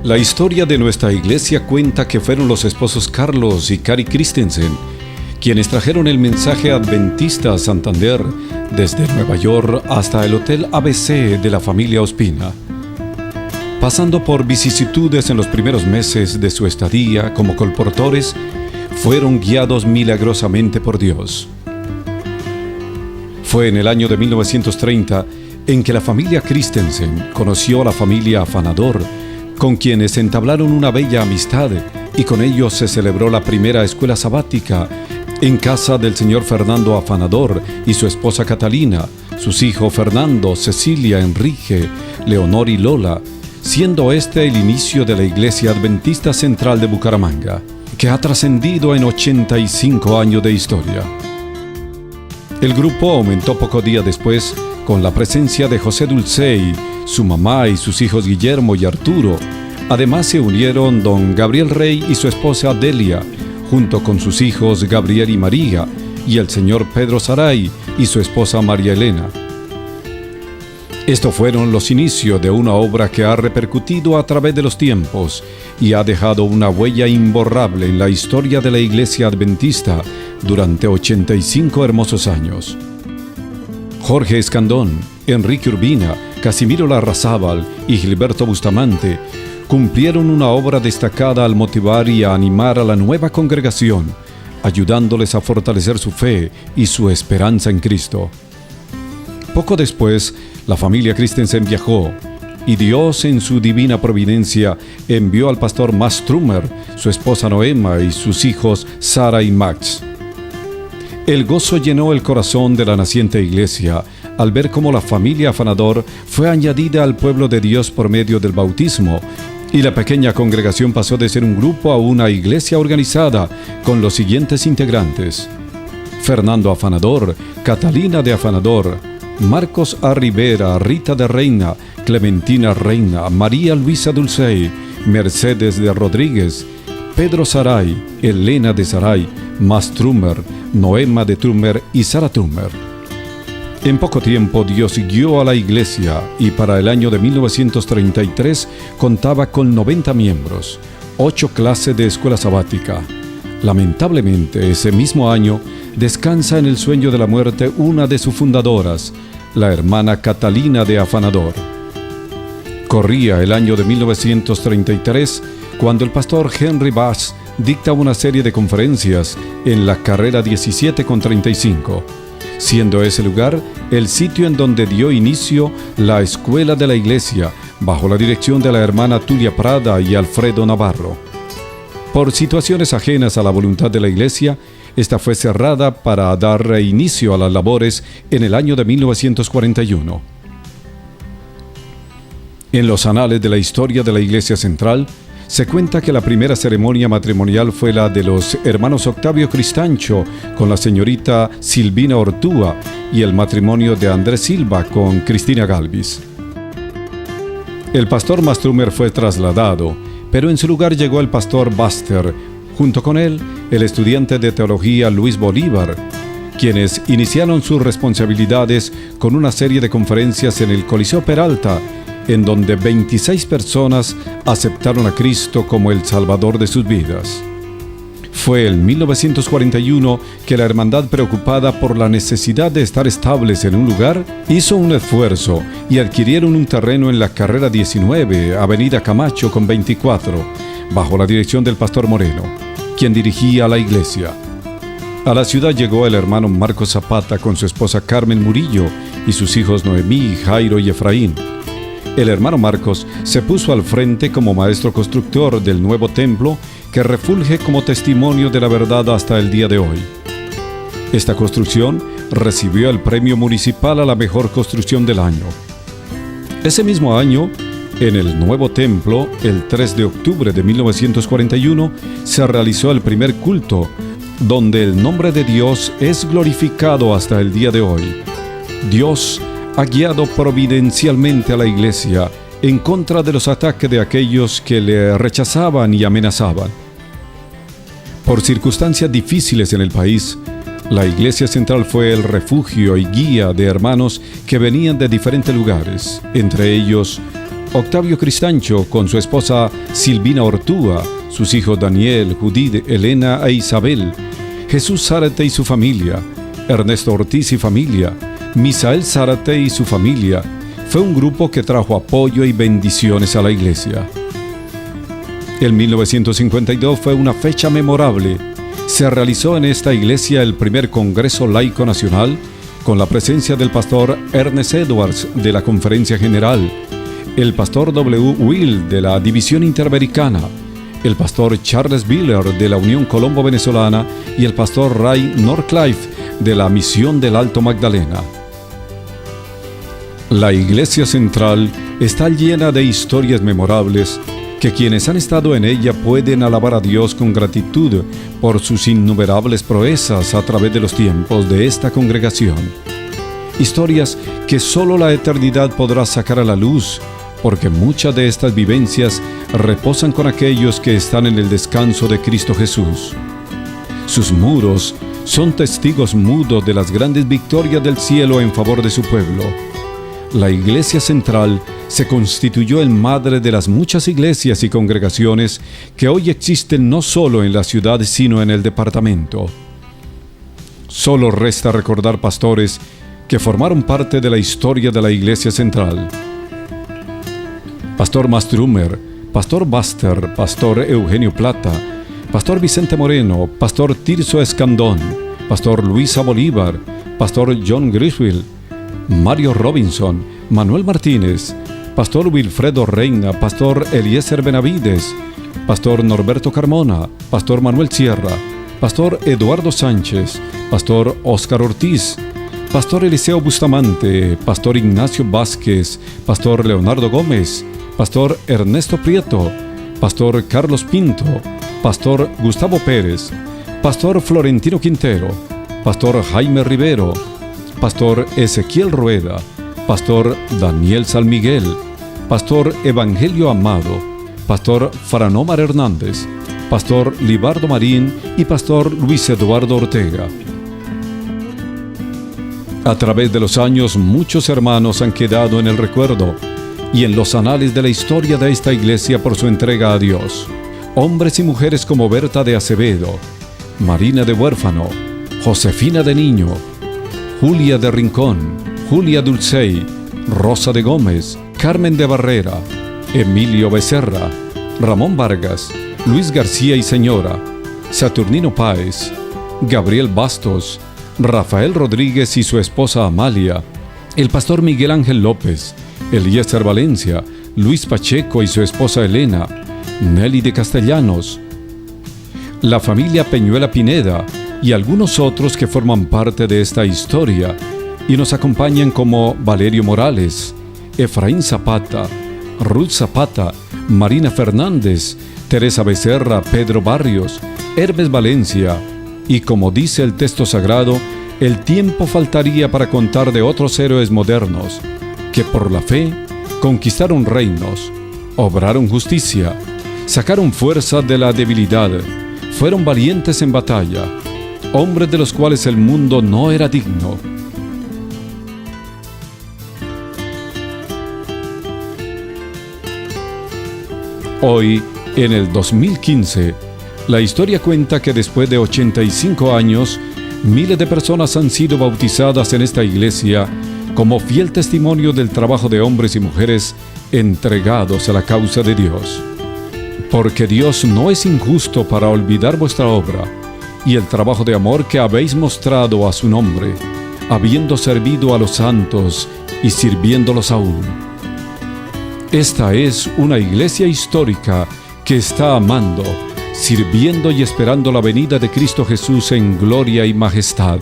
La historia de nuestra iglesia cuenta que fueron los esposos Carlos y Cari Christensen quienes trajeron el mensaje adventista a Santander desde Nueva York hasta el Hotel ABC de la familia Ospina. Pasando por vicisitudes en los primeros meses de su estadía como colportores, fueron guiados milagrosamente por Dios. Fue en el año de 1930 en que la familia Christensen conoció a la familia Afanador, con quienes entablaron una bella amistad, y con ellos se celebró la primera escuela sabática en casa del señor Fernando Afanador y su esposa Catalina, sus hijos Fernando, Cecilia, Enrique, Leonor y Lola, siendo este el inicio de la Iglesia Adventista Central de Bucaramanga, que ha trascendido en 85 años de historia. El grupo aumentó poco día después con la presencia de José Dulcey, su mamá y sus hijos Guillermo y Arturo. Además se unieron don Gabriel Rey y su esposa Delia, junto con sus hijos Gabriel y María, y el señor Pedro Saray y su esposa María Elena. Estos fueron los inicios de una obra que ha repercutido a través de los tiempos y ha dejado una huella imborrable en la historia de la Iglesia Adventista durante 85 hermosos años. Jorge Escandón, Enrique Urbina, Casimiro Larrazábal y Gilberto Bustamante cumplieron una obra destacada al motivar y a animar a la nueva congregación, ayudándoles a fortalecer su fe y su esperanza en Cristo. Poco después, la familia Christensen viajó, y Dios en su divina providencia envió al pastor Max Trummer, su esposa Noema y sus hijos Sara y Max. El gozo llenó el corazón de la naciente iglesia al ver cómo la familia Afanador fue añadida al pueblo de Dios por medio del bautismo, y la pequeña congregación pasó de ser un grupo a una iglesia organizada con los siguientes integrantes: Fernando Afanador, Catalina de Afanador, Marcos A. Rivera, Rita de Reina, Clementina Reina, María Luisa Dulcey, Mercedes de Rodríguez, Pedro Saray, Elena de Saray, Max Trummer, Noema de Trummer y Sara Trummer. En poco tiempo Dios guió a la iglesia y para el año de 1933 contaba con 90 miembros, 8 clases de escuela sabática. Lamentablemente, ese mismo año descansa en el sueño de la muerte una de sus fundadoras, la hermana Catalina de Afanador. Corría el año de 1933 cuando el pastor Henry Bass dicta una serie de conferencias en la carrera 17 con 35, siendo ese lugar el sitio en donde dio inicio la escuela de la iglesia, bajo la dirección de la hermana Tulia Prada y Alfredo Navarro. Por situaciones ajenas a la voluntad de la iglesia, esta fue cerrada para dar inicio a las labores en el año de 1941. En los anales de la historia de la Iglesia Central, se cuenta que la primera ceremonia matrimonial fue la de los hermanos Octavio Cristancho con la señorita Silvina Ortúa y el matrimonio de Andrés Silva con Cristina Galvis. El pastor Max Trummer fue trasladado, pero en su lugar llegó el pastor Buster, junto con él el estudiante de teología Luis Bolívar, quienes iniciaron sus responsabilidades con una serie de conferencias en el Coliseo Peralta, en donde 26 personas aceptaron a Cristo como el Salvador de sus vidas. Fue en 1941 que la hermandad, preocupada por la necesidad de estar estables en un lugar, hizo un esfuerzo y adquirieron un terreno en la carrera 19, Avenida Camacho con 24, bajo la dirección del pastor Moreno, quien dirigía la iglesia. A la ciudad llegó el hermano Marcos Zapata con su esposa Carmen Murillo y sus hijos Noemí, Jairo y Efraín. El hermano Marcos se puso al frente como maestro constructor del nuevo templo que refulge como testimonio de la verdad hasta el día de hoy. Esta construcción recibió el premio municipal a la mejor construcción del año. Ese mismo año, en el nuevo templo, el 3 de octubre de 1941, se realizó el primer culto, donde el nombre de Dios es glorificado hasta el día de hoy. Dios ha guiado providencialmente a la iglesia en contra de los ataques de aquellos que le rechazaban y amenazaban. Por circunstancias difíciles en el país, la Iglesia Central fue el refugio y guía de hermanos que venían de diferentes lugares, entre ellos Octavio Cristancho con su esposa Silvina Ortúa, sus hijos Daniel, Judith, Elena e Isabel, Jesús Zárate y su familia, Ernesto Ortiz y familia, Misael Zárate y su familia. Fue un grupo que trajo apoyo y bendiciones a la iglesia. El 1952 fue una fecha memorable. Se realizó en esta iglesia el primer Congreso Laico Nacional con la presencia del pastor Ernest Edwards de la Conferencia General, el pastor W. Will de la División Interamericana, el pastor Charles Biller de la Unión Colombo Venezolana y el pastor Ray Norcliffe de la Misión del Alto Magdalena. La iglesia central está llena de historias memorables que quienes han estado en ella pueden alabar a Dios con gratitud por sus innumerables proezas a través de los tiempos de esta congregación. Historias que solo la eternidad podrá sacar a la luz, porque muchas de estas vivencias reposan con aquellos que están en el descanso de Cristo Jesús. Sus muros son testigos mudos de las grandes victorias del cielo en favor de su pueblo. La iglesia central se constituyó en madre de las muchas iglesias y congregaciones que hoy existen no solo en la ciudad sino en el departamento. Solo resta recordar pastores que formaron parte de la historia de la iglesia central. Pastor Mastrumer, Pastor Buster, Pastor Eugenio Plata, Pastor Vicente Moreno, Pastor Tirso Escandón, Pastor Luisa Bolívar, Pastor John Griswill, Mario Robinson, Manuel Martínez, Pastor Wilfredo Reina, Pastor Eliezer Benavides, Pastor Norberto Carmona, Pastor Manuel Sierra, Pastor Eduardo Sánchez, Pastor Óscar Ortiz, Pastor Eliseo Bustamante, Pastor Ignacio Vázquez, Pastor Leonardo Gómez, Pastor Ernesto Prieto, Pastor Carlos Pinto, Pastor Gustavo Pérez, Pastor Florentino Quintero, Pastor Jaime Rivero, Pastor Ezequiel Rueda, Pastor Daniel San Miguel, Pastor Evangelio Amado, Pastor Franomar Hernández, Pastor Libardo Marín y Pastor Luis Eduardo Ortega. A través de los años, muchos hermanos han quedado en el recuerdo y en los anales de la historia de esta iglesia por su entrega a Dios. Hombres y mujeres como Berta de Acevedo, Marina de Huérfano, Josefina de Niño, Julia de Rincón, Julia Dulcey, Rosa de Gómez, Carmen de Barrera, Emilio Becerra, Ramón Vargas, Luis García y Señora, Saturnino Páez, Gabriel Bastos, Rafael Rodríguez y su esposa Amalia, el pastor Miguel Ángel López, Eliezer Valencia, Luis Pacheco y su esposa Elena, Nelly de Castellanos, la familia Peñuela Pineda y algunos otros que forman parte de esta historia y nos acompañan como Valerio Morales, Efraín Zapata, Ruth Zapata, Marina Fernández, Teresa Becerra, Pedro Barrios, Hermes Valencia, y como dice el texto sagrado, el tiempo faltaría para contar de otros héroes modernos que por la fe conquistaron reinos, obraron justicia, sacaron fuerza de la debilidad, fueron valientes en batalla, hombres de los cuales el mundo no era digno. Hoy, en el 2015, la historia cuenta que después de 85 años, miles de personas han sido bautizadas en esta iglesia como fiel testimonio del trabajo de hombres y mujeres entregados a la causa de Dios. Porque Dios no es injusto para olvidar vuestra obra y el trabajo de amor que habéis mostrado a su nombre, habiendo servido a los santos y sirviéndolos aún. Esta es una iglesia histórica que está amando, sirviendo y esperando la venida de Cristo Jesús en gloria y majestad.